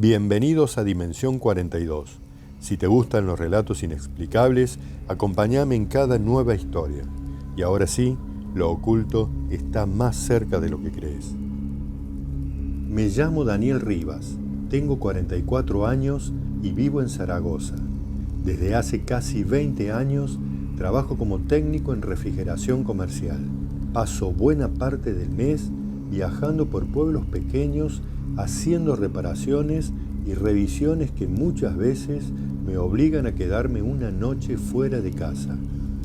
Bienvenidos a Dimensión 42. Si te gustan los relatos inexplicables, acompáñame en cada nueva historia. Y ahora sí, lo oculto está más cerca de lo que crees. Me llamo Daniel Rivas, tengo 44 años y vivo en Zaragoza. Desde hace casi 20 años trabajo como técnico en refrigeración comercial. Paso buena parte del mes viajando por pueblos pequeños, haciendo reparaciones y revisiones que muchas veces me obligan a quedarme una noche fuera de casa.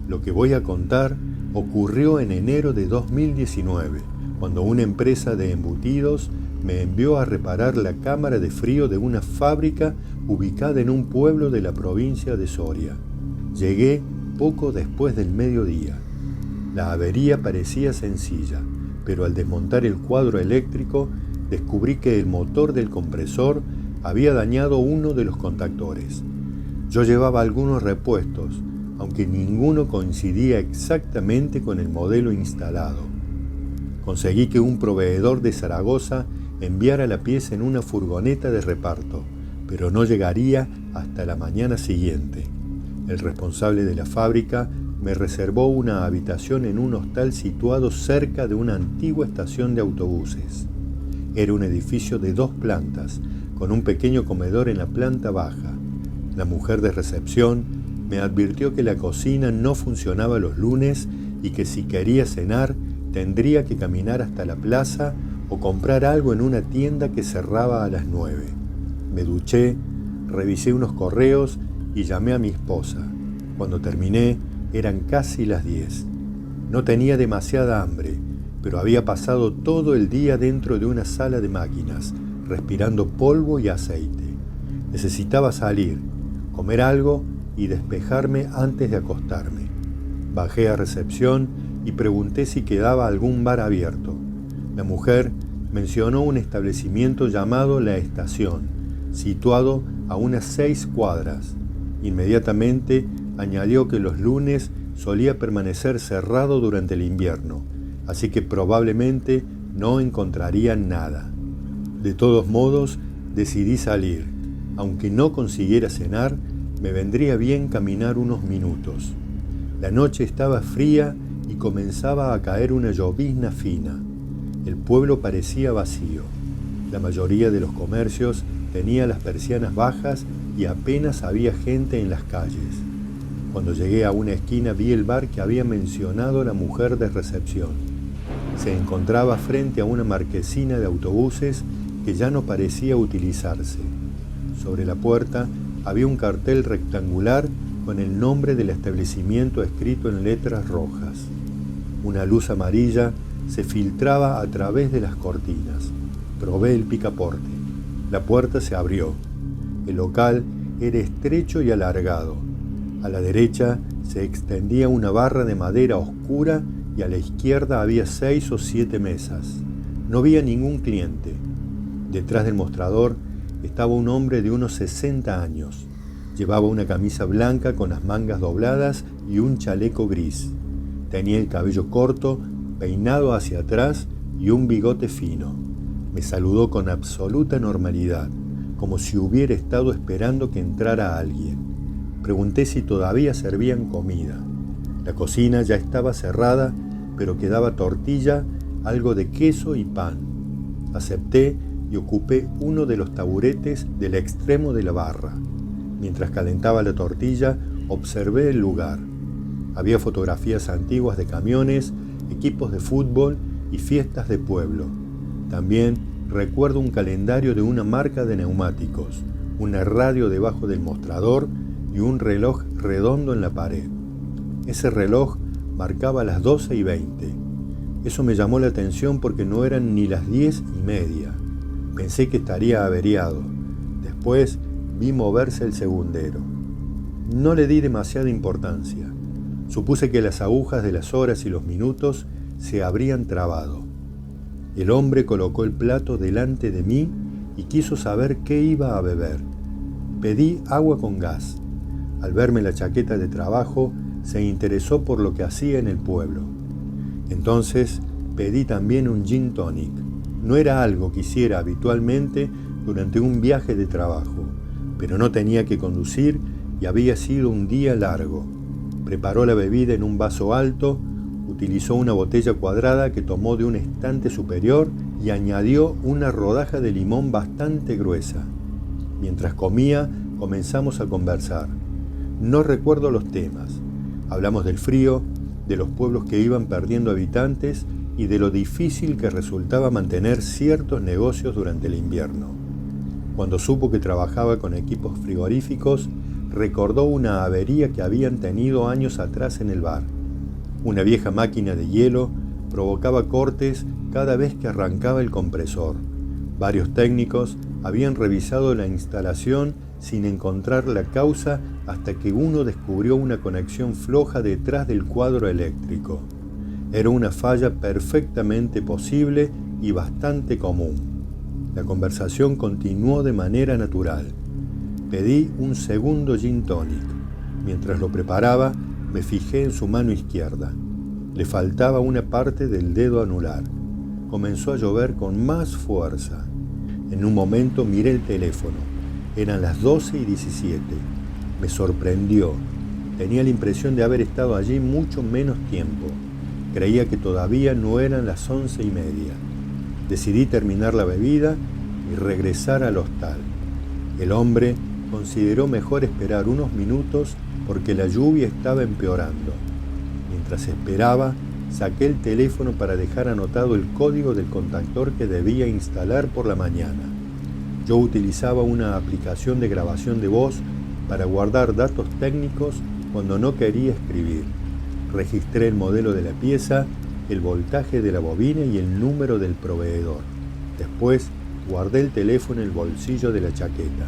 Lo que voy a contar ocurrió en enero de 2019, cuando una empresa de embutidos me envió a reparar la cámara de frío de una fábrica ubicada en un pueblo de la provincia de Soria. Llegué poco después del mediodía. La avería parecía sencilla, pero al desmontar el cuadro eléctrico descubrí que el motor del compresor había dañado uno de los contactores. Yo llevaba algunos repuestos, aunque ninguno coincidía exactamente con el modelo instalado. Conseguí que un proveedor de Zaragoza enviara la pieza en una furgoneta de reparto, pero no llegaría hasta la mañana siguiente. El responsable de la fábrica me reservó una habitación en un hostal situado cerca de una antigua estación de autobuses. Era un edificio de 2 plantas, con un pequeño comedor en la planta baja. La mujer de recepción me advirtió que la cocina no funcionaba los lunes y que si quería cenar tendría que caminar hasta la plaza o comprar algo en una tienda que cerraba a las 9. Me duché, revisé unos correos y llamé a mi esposa. Cuando terminé, eran casi las 10. No tenía demasiada hambre, pero había pasado todo el día dentro de una sala de máquinas, respirando polvo y aceite. Necesitaba salir, comer algo y despejarme antes de acostarme. Bajé a recepción y pregunté si quedaba algún bar abierto. La mujer mencionó un establecimiento llamado La Estación, situado a unas 6 cuadras. Inmediatamente añadió que los lunes solía permanecer cerrado durante el invierno, así que probablemente no encontraría nada. De todos modos, decidí salir. Aunque no consiguiera cenar, me vendría bien caminar unos minutos. La noche estaba fría y comenzaba a caer una llovizna fina. El pueblo parecía vacío. La mayoría de los comercios tenía las persianas bajas y apenas había gente en las calles. Cuando llegué a una esquina vi el bar que había mencionado la mujer de recepción. Se encontraba frente a una marquesina de autobuses que ya no parecía utilizarse. Sobre la puerta había un cartel rectangular con el nombre del establecimiento escrito en letras rojas. Una luz amarilla se filtraba a través de las cortinas. Probé el picaporte. La puerta se abrió. El local era estrecho y alargado. A la derecha se extendía una barra de madera oscura y a la izquierda había 6 o 7 mesas. No había ningún cliente. Detrás del mostrador estaba un hombre de unos 60 años. Llevaba una camisa blanca con las mangas dobladas y un chaleco gris. Tenía el cabello corto, peinado hacia atrás y un bigote fino. Me saludó con absoluta normalidad, como si hubiera estado esperando que entrara alguien. Pregunté si todavía servían comida. La cocina ya estaba cerrada, pero quedaba tortilla, algo de queso y pan. Acepté y ocupé uno de los taburetes del extremo de la barra. Mientras calentaba la tortilla, observé el lugar. Había fotografías antiguas de camiones, equipos de fútbol y fiestas de pueblo. También recuerdo un calendario de una marca de neumáticos, una radio debajo del mostrador y un reloj redondo en la pared. Ese reloj marcaba las 12:20. Eso me llamó la atención porque no eran ni las 10:30. Pensé que estaría averiado. Después vi moverse el segundero. No le di demasiada importancia. Supuse que las agujas de las horas y los minutos se habrían trabado. El hombre colocó el plato delante de mí y quiso saber qué iba a beber. Pedí agua con gas. Al verme la chaqueta de trabajo, se interesó por lo que hacía en el pueblo. Entonces pedí también un gin tonic. No era algo que hiciera habitualmente, durante un viaje de trabajo, pero no tenía que conducir y había sido un día largo. Preparó la bebida en un vaso alto, utilizó una botella cuadrada que tomó de un estante superior y añadió una rodaja de limón bastante gruesa. Mientras comía, comenzamos a conversar. No recuerdo los temas. Hablamos del frío, de los pueblos que iban perdiendo habitantes y de lo difícil que resultaba mantener ciertos negocios durante el invierno. Cuando supo que trabajaba con equipos frigoríficos, recordó una avería que habían tenido años atrás en el bar. Una vieja máquina de hielo provocaba cortes cada vez que arrancaba el compresor. Varios técnicos habían revisado la instalación sin encontrar la causa hasta que uno descubrió una conexión floja detrás del cuadro eléctrico. Era una falla perfectamente posible y bastante común. La conversación continuó de manera natural. Pedí un segundo gin tonic. Mientras lo preparaba, me fijé en su mano izquierda. Le faltaba una parte del dedo anular. Comenzó a llover con más fuerza. En un momento miré el teléfono. Eran las 12:17. Me sorprendió. Tenía la impresión de haber estado allí mucho menos tiempo. Creía que todavía no eran las 11:30. Decidí terminar la bebida y regresar al hostal. El hombre consideró mejor esperar unos minutos porque la lluvia estaba empeorando. Mientras esperaba, saqué el teléfono para dejar anotado el código del contactor que debía instalar por la mañana. Yo utilizaba una aplicación de grabación de voz para guardar datos técnicos cuando no quería escribir. Registré el modelo de la pieza, el voltaje de la bobina y el número del proveedor. Después, guardé el teléfono en el bolsillo de la chaqueta.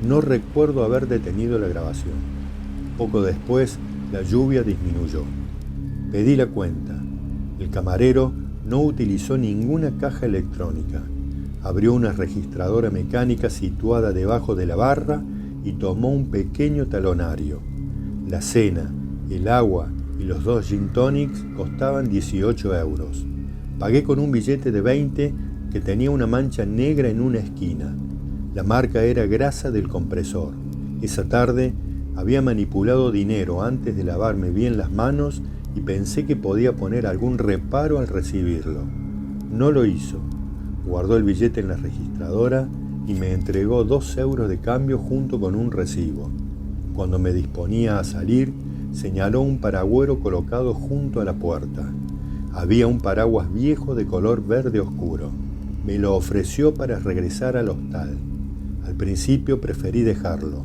No recuerdo haber detenido la grabación. Poco después, la lluvia disminuyó. Pedí la cuenta. El camarero no utilizó ninguna caja electrónica. Abrió una registradora mecánica situada debajo de la barra y tomó un pequeño talonario. La cena, el agua y los 2 gin tonics costaban 18 euros. Pagué con un billete de 20 que tenía una mancha negra en una esquina. La marca era grasa del compresor. Esa tarde había manipulado dinero antes de lavarme bien las manos y pensé que podía poner algún reparo al recibirlo. No lo hizo. Guardó el billete en la registradora y me entregó 2 euros de cambio junto con un recibo. Cuando me disponía a salir, señaló un paragüero colocado junto a la puerta. Había un paraguas viejo de color verde oscuro. Me lo ofreció para regresar al hostal. Al principio preferí dejarlo.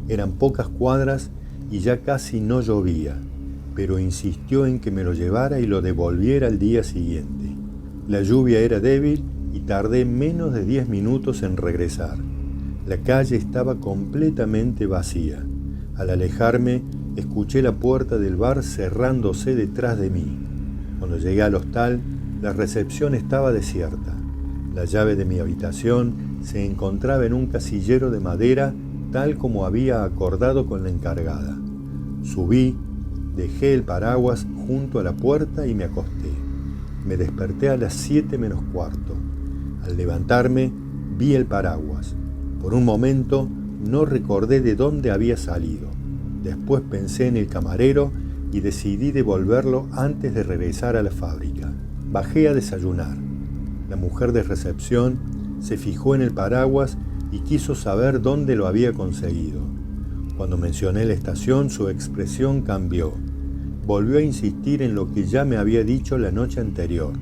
Eran pocas cuadras y ya casi no llovía, pero insistió en que me lo llevara y lo devolviera al día siguiente. La lluvia era débil y tardé menos de 10 minutos en regresar. La calle estaba completamente vacía. Al alejarme, escuché la puerta del bar cerrándose detrás de mí. Cuando llegué al hostal, la recepción estaba desierta. La llave de mi habitación se encontraba en un casillero de madera, tal como había acordado con la encargada. Subí, dejé el paraguas junto a la puerta y me acosté. Me desperté a las 7 menos cuarto. Al levantarme, vi el paraguas. Por un momento, no recordé de dónde había salido. Después pensé en el camarero y decidí devolverlo antes de regresar a la fábrica. Bajé a desayunar. La mujer de recepción se fijó en el paraguas y quiso saber dónde lo había conseguido. Cuando mencioné la estación, su expresión cambió. Volvió a insistir en lo que ya me había dicho la noche anterior.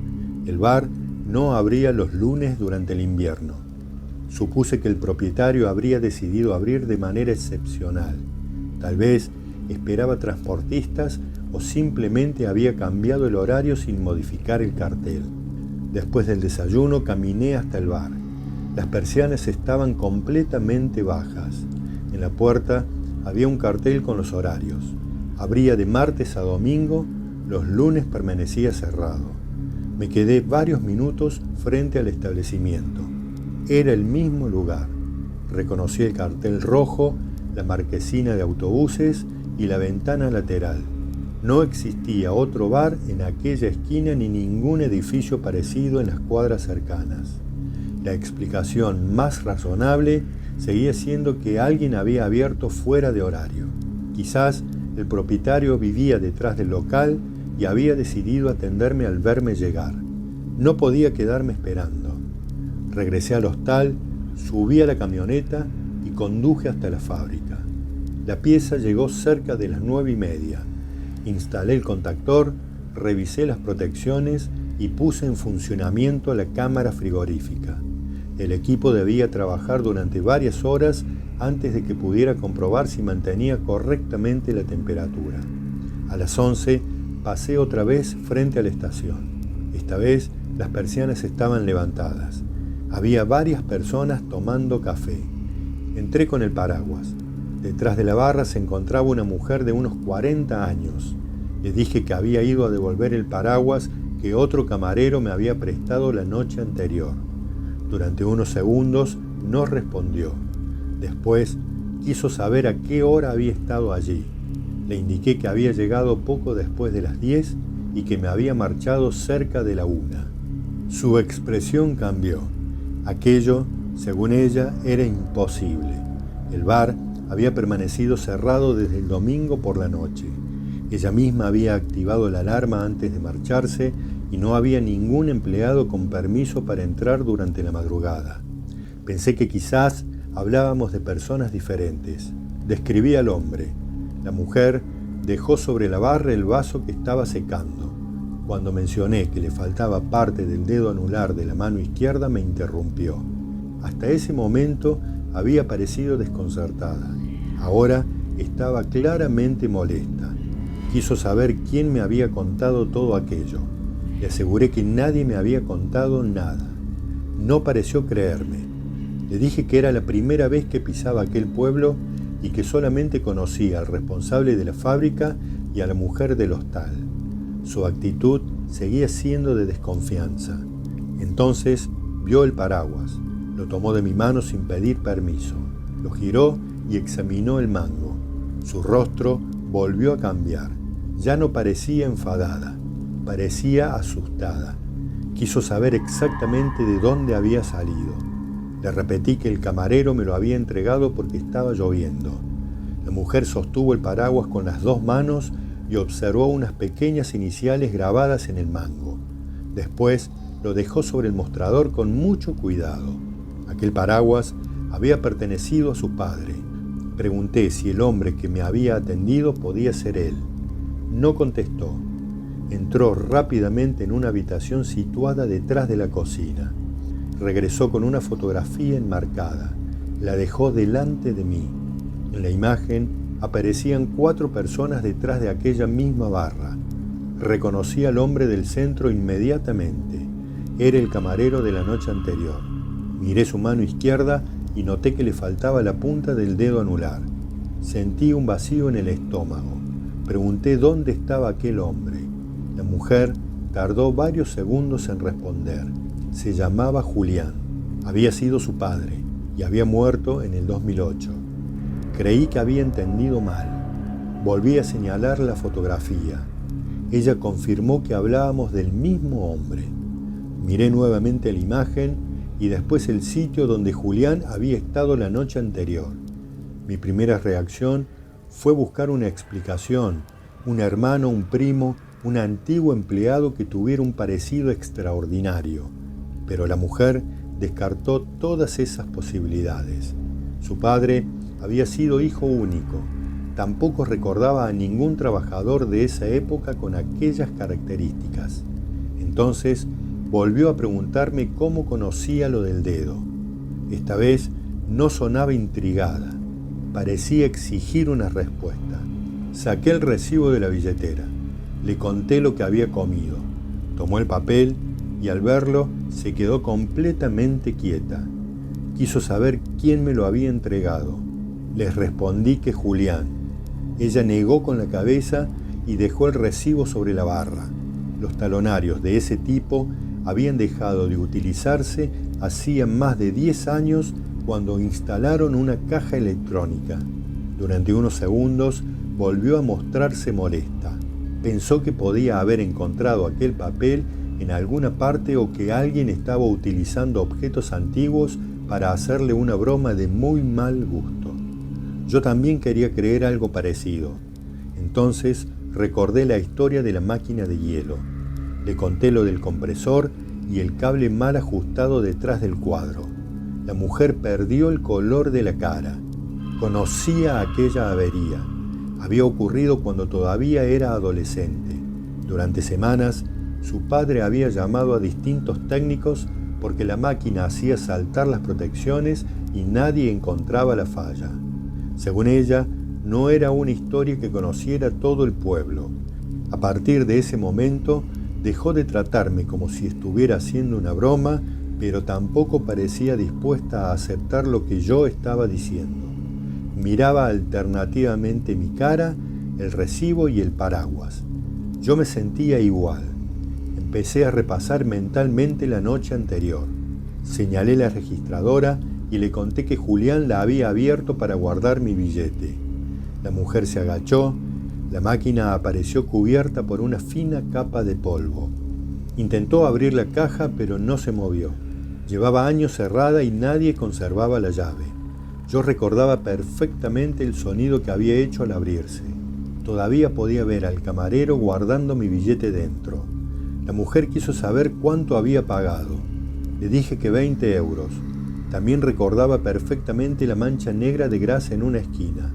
El bar no abría los lunes durante el invierno. Supuse que el propietario habría decidido abrir de manera excepcional. Tal vez esperaba transportistas o simplemente había cambiado el horario sin modificar el cartel. Después del desayuno caminé hasta el bar. Las persianas estaban completamente bajas. En la puerta había un cartel con los horarios. Abría de martes a domingo, los lunes permanecía cerrado. Me quedé varios minutos frente al establecimiento. Era el mismo lugar. Reconocí el cartel rojo, la marquesina de autobuses y la ventana lateral. No existía otro bar en aquella esquina ni ningún edificio parecido en las cuadras cercanas. La explicación más razonable seguía siendo que alguien había abierto fuera de horario. Quizás el propietario vivía detrás del local y había decidido atenderme al verme llegar. No podía quedarme esperando. Regresé al hostal, subí a la camioneta y conduje hasta la fábrica. La pieza llegó cerca de las 9:30. Instalé el contactor, revisé las protecciones y puse en funcionamiento la cámara frigorífica. El equipo debía trabajar durante varias horas antes de que pudiera comprobar si mantenía correctamente la temperatura. A las 11 pasé otra vez frente a la estación. Esta vez las persianas estaban levantadas. Había varias personas tomando café. Entré con el paraguas. Detrás de la barra se encontraba una mujer de unos 40 años. Le dije que había ido a devolver el paraguas que otro camarero me había prestado la noche anterior. Durante unos segundos no respondió. Después quiso saber a qué hora había estado allí. Le indiqué que había llegado poco después de las 10 y que me había marchado cerca de la 1. Su expresión cambió. Aquello, según ella, era imposible. El bar había permanecido cerrado desde el domingo por la noche. Ella misma había activado la alarma antes de marcharse y no había ningún empleado con permiso para entrar durante la madrugada. Pensé que quizás hablábamos de personas diferentes. Describí al hombre. La mujer dejó sobre la barra el vaso que estaba secando. Cuando mencioné que le faltaba parte del dedo anular de la mano izquierda, me interrumpió. Hasta ese momento había parecido desconcertada. Ahora estaba claramente molesta. Quiso saber quién me había contado todo aquello. Le aseguré que nadie me había contado nada. No pareció creerme. Le dije que era la primera vez que pisaba aquel pueblo y que solamente conocía al responsable de la fábrica y a la mujer del hostal. Su actitud seguía siendo de desconfianza. Entonces vio el paraguas, lo tomó de mi mano sin pedir permiso, lo giró y examinó el mango. Su rostro volvió a cambiar. Ya no parecía enfadada, parecía asustada. Quiso saber exactamente de dónde había salido. Le repetí que el camarero me lo había entregado porque estaba lloviendo. La mujer sostuvo el paraguas con las 2 manos y observó unas pequeñas iniciales grabadas en el mango. Después lo dejó sobre el mostrador con mucho cuidado. Aquel paraguas había pertenecido a su padre. Pregunté si el hombre que me había atendido podía ser él. No contestó. Entró rápidamente en una habitación situada detrás de la cocina. Regresó con una fotografía enmarcada. La dejó delante de mí. En la imagen aparecían 4 personas detrás de aquella misma barra. Reconocí al hombre del centro inmediatamente. Era el camarero de la noche anterior. Miré su mano izquierda y noté que le faltaba la punta del dedo anular. Sentí un vacío en el estómago. Pregunté dónde estaba aquel hombre. La mujer tardó varios segundos en responder. Se llamaba Julián. Había sido su padre y había muerto en el 2008. Creí que había entendido mal. Volví a señalar la fotografía. Ella confirmó que hablábamos del mismo hombre. Miré nuevamente la imagen y después el sitio donde Julián había estado la noche anterior. Mi primera reacción fue buscar una explicación, un hermano, un primo, un antiguo empleado que tuviera un parecido extraordinario. Pero la mujer descartó todas esas posibilidades. Su padre había sido hijo único. Tampoco recordaba a ningún trabajador de esa época con aquellas características. Entonces volvió a preguntarme cómo conocía lo del dedo. Esta vez no sonaba intrigada. Parecía exigir una respuesta. Saqué el recibo de la billetera. Le conté lo que había comido. Tomó el papel y al verlo se quedó completamente quieta. Quiso saber quién me lo había entregado. Les respondí que Julián. Ella negó con la cabeza y dejó el recibo sobre la barra. Los talonarios de ese tipo habían dejado de utilizarse hacía más de 10 años cuando instalaron una caja electrónica. Durante unos segundos volvió a mostrarse molesta. Pensó que podía haber encontrado aquel papel en alguna parte o que alguien estaba utilizando objetos antiguos para hacerle una broma de muy mal gusto. Yo también quería creer algo parecido. Entonces recordé la historia de la máquina de hielo. Le conté lo del compresor y el cable mal ajustado detrás del cuadro. La mujer perdió el color de la cara. Conocía aquella avería. Había ocurrido cuando todavía era adolescente. Durante semanas, su padre había llamado a distintos técnicos porque la máquina hacía saltar las protecciones y nadie encontraba la falla. Según ella, no era una historia que conociera todo el pueblo. A partir de ese momento, dejó de tratarme como si estuviera haciendo una broma, pero tampoco parecía dispuesta a aceptar lo que yo estaba diciendo. Miraba alternativamente mi cara, el recibo y el paraguas. Yo me sentía igual. Empecé a repasar mentalmente la noche anterior. Señalé la registradora y le conté que Julián la había abierto para guardar mi billete. La mujer se agachó. La máquina apareció cubierta por una fina capa de polvo. Intentó abrir la caja, pero no se movió. Llevaba años cerrada y nadie conservaba la llave. Yo recordaba perfectamente el sonido que había hecho al abrirse. Todavía podía ver al camarero guardando mi billete dentro. La mujer quiso saber cuánto había pagado. Le dije que 20 euros. También recordaba perfectamente la mancha negra de grasa en una esquina.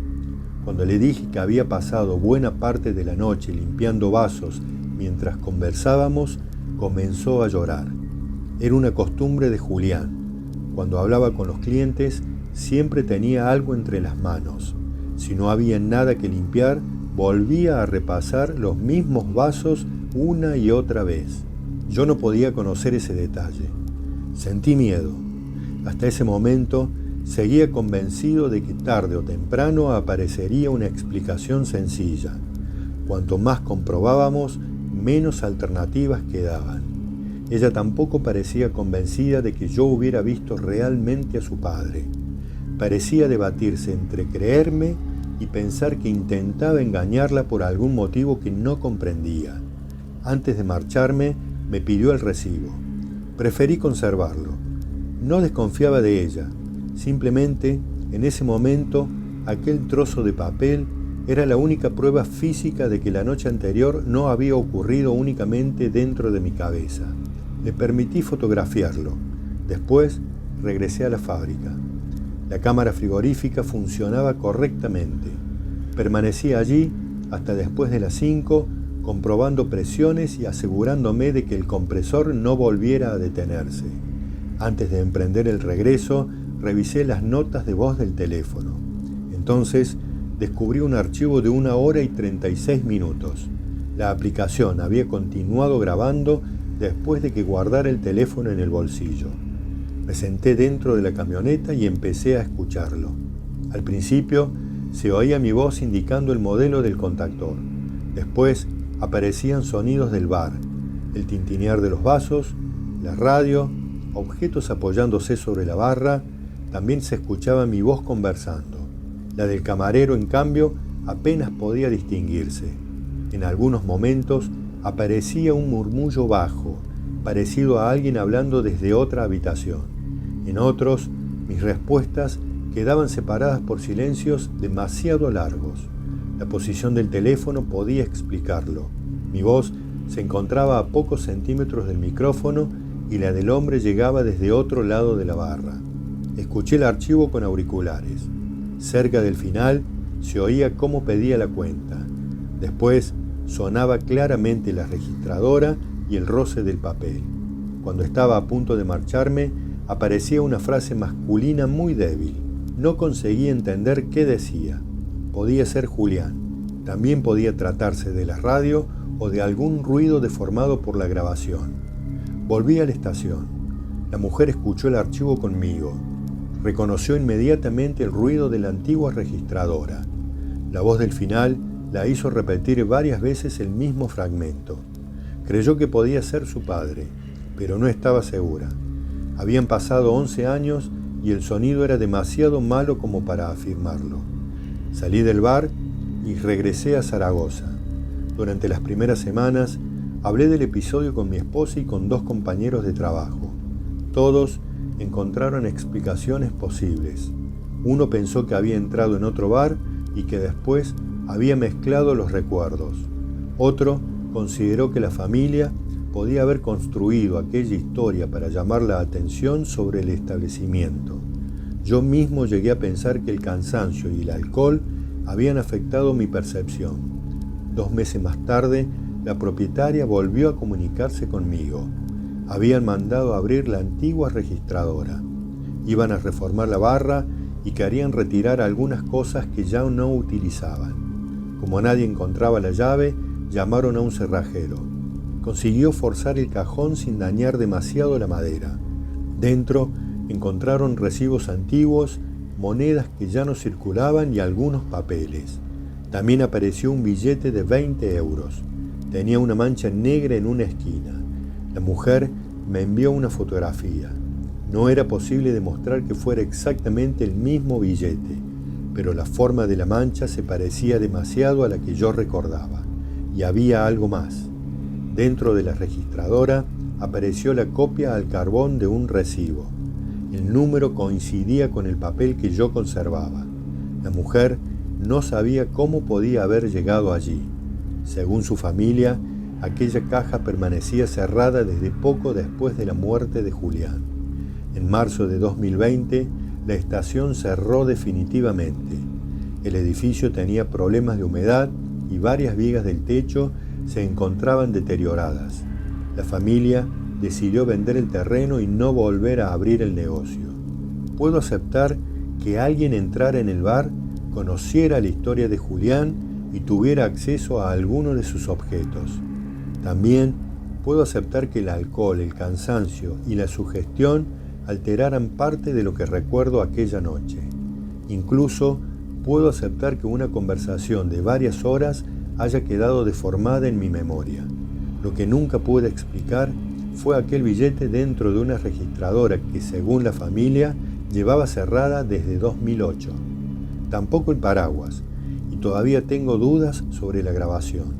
Cuando le dije que había pasado buena parte de la noche limpiando vasos mientras conversábamos, comenzó a llorar. Era una costumbre de Julián. Cuando hablaba con los clientes, siempre tenía algo entre las manos. Si no había nada que limpiar, volvía a repasar los mismos vasos una y otra vez. Yo no podía conocer ese detalle. Sentí miedo. Hasta ese momento, seguía convencido de que tarde o temprano aparecería una explicación sencilla. Cuanto más comprobábamos, menos alternativas quedaban. Ella tampoco parecía convencida de que yo hubiera visto realmente a su padre. Parecía debatirse entre creerme y pensar que intentaba engañarla por algún motivo que no comprendía. Antes de marcharme, me pidió el recibo. Preferí conservarlo. No desconfiaba de ella. Simplemente, en ese momento, aquel trozo de papel era la única prueba física de que la noche anterior no había ocurrido únicamente dentro de mi cabeza. Le permití fotografiarlo. Después, regresé a la fábrica. La cámara frigorífica funcionaba correctamente. Permanecí allí hasta después de las 5, comprobando presiones y asegurándome de que el compresor no volviera a detenerse. Antes de emprender el regreso, revisé las notas de voz del teléfono. Entonces, descubrí un archivo de 1 hora y 36 minutos. La aplicación había continuado grabando después de que guardara el teléfono en el bolsillo. Me senté dentro de la camioneta y empecé a escucharlo. Al principio, se oía mi voz indicando el modelo del contactor. Después, aparecían sonidos del bar, el tintinear de los vasos, la radio, objetos apoyándose sobre la barra. También se escuchaba mi voz conversando. La del camarero, en cambio, apenas podía distinguirse. En algunos momentos aparecía un murmullo bajo, parecido a alguien hablando desde otra habitación. En otros, mis respuestas quedaban separadas por silencios demasiado largos. La posición del teléfono podía explicarlo. Mi voz se encontraba a pocos centímetros del micrófono y la del hombre llegaba desde otro lado de la barra. Escuché el archivo con auriculares. Cerca del final se oía cómo pedía la cuenta. Después sonaba claramente la registradora y el roce del papel. Cuando estaba a punto de marcharme, aparecía una frase masculina muy débil. No conseguí entender qué decía. Podía ser Julián. También podía tratarse de la radio o de algún ruido deformado por la grabación. Volví a la estación. La mujer escuchó el archivo conmigo. Reconoció inmediatamente el ruido de la antigua registradora. La voz del final la hizo repetir varias veces el mismo fragmento. Creyó que podía ser su padre, pero no estaba segura. Habían pasado 11 años y el sonido era demasiado malo como para afirmarlo. Salí del bar y regresé a Zaragoza. Durante las primeras semanas Hablé del episodio con mi esposa y con 2 compañeros de trabajo. Todos encontraron explicaciones posibles. Uno pensó que había entrado en otro bar y que después había mezclado los recuerdos. Otro consideró que la familia podía haber construido aquella historia para llamar la atención sobre el establecimiento. Yo mismo llegué a pensar que el cansancio y el alcohol habían afectado mi percepción. 2 meses más tarde, la propietaria volvió a comunicarse conmigo. Habían mandado abrir la antigua registradora. Iban a reformar la barra y querían retirar algunas cosas que ya no utilizaban. Como nadie encontraba la llave, llamaron a un cerrajero. Consiguió forzar el cajón sin dañar demasiado la madera. Dentro encontraron recibos antiguos, monedas que ya no circulaban y algunos papeles. También apareció un billete de 20 euros. Tenía una mancha negra en una esquina. La mujer me envió una fotografía. No era posible demostrar que fuera exactamente el mismo billete, pero la forma de la mancha se parecía demasiado a la que yo recordaba. Y había algo más. Dentro de la registradora apareció la copia al carbón de un recibo. El número coincidía con el papel que yo conservaba. La mujer no sabía cómo podía haber llegado allí. Según su familia, aquella caja permanecía cerrada desde poco después de la muerte de Julián. En marzo de 2020, la estación cerró definitivamente. El edificio tenía problemas de humedad y varias vigas del techo se encontraban deterioradas. La familia decidió vender el terreno y no volver a abrir el negocio. Puedo aceptar que alguien entrara en el bar, conociera la historia de Julián y tuviera acceso a alguno de sus objetos. También puedo aceptar que el alcohol, el cansancio y la sugestión alteraran parte de lo que recuerdo aquella noche. Incluso puedo aceptar que una conversación de varias horas haya quedado deformada en mi memoria. Lo que nunca pude explicar fue aquel billete dentro de una registradora que, según la familia, llevaba cerrada desde 2008. Tampoco el paraguas, y todavía tengo dudas sobre la grabación.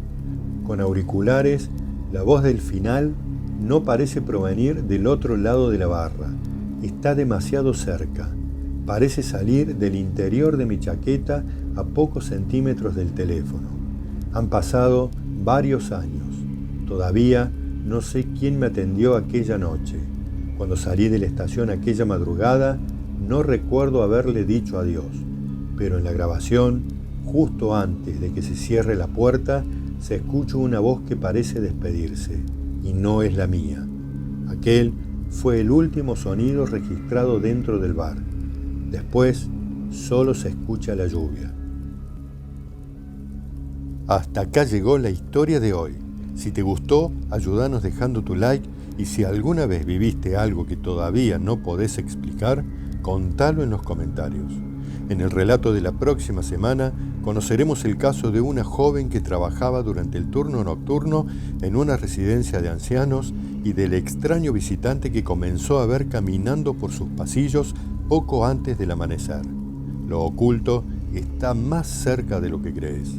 Con auriculares, la voz del final no parece provenir del otro lado de la barra. Está demasiado cerca. Parece salir del interior de mi chaqueta a pocos centímetros del teléfono. Han pasado varios años. Todavía no sé quién me atendió aquella noche. Cuando salí de la estación aquella madrugada, no recuerdo haberle dicho adiós. Pero en la grabación, justo antes de que se cierre la puerta, se escucha una voz que parece despedirse. Y no es la mía. Aquel fue el último sonido registrado dentro del bar. Después, solo se escucha la lluvia. Hasta acá llegó la historia de hoy. Si te gustó, ayúdanos dejando tu like y si alguna vez viviste algo que todavía no podés explicar, contalo en los comentarios. En el relato de la próxima semana conoceremos el caso de una joven que trabajaba durante el turno nocturno en una residencia de ancianos y del extraño visitante que comenzó a ver caminando por sus pasillos poco antes del amanecer. Lo oculto está más cerca de lo que crees.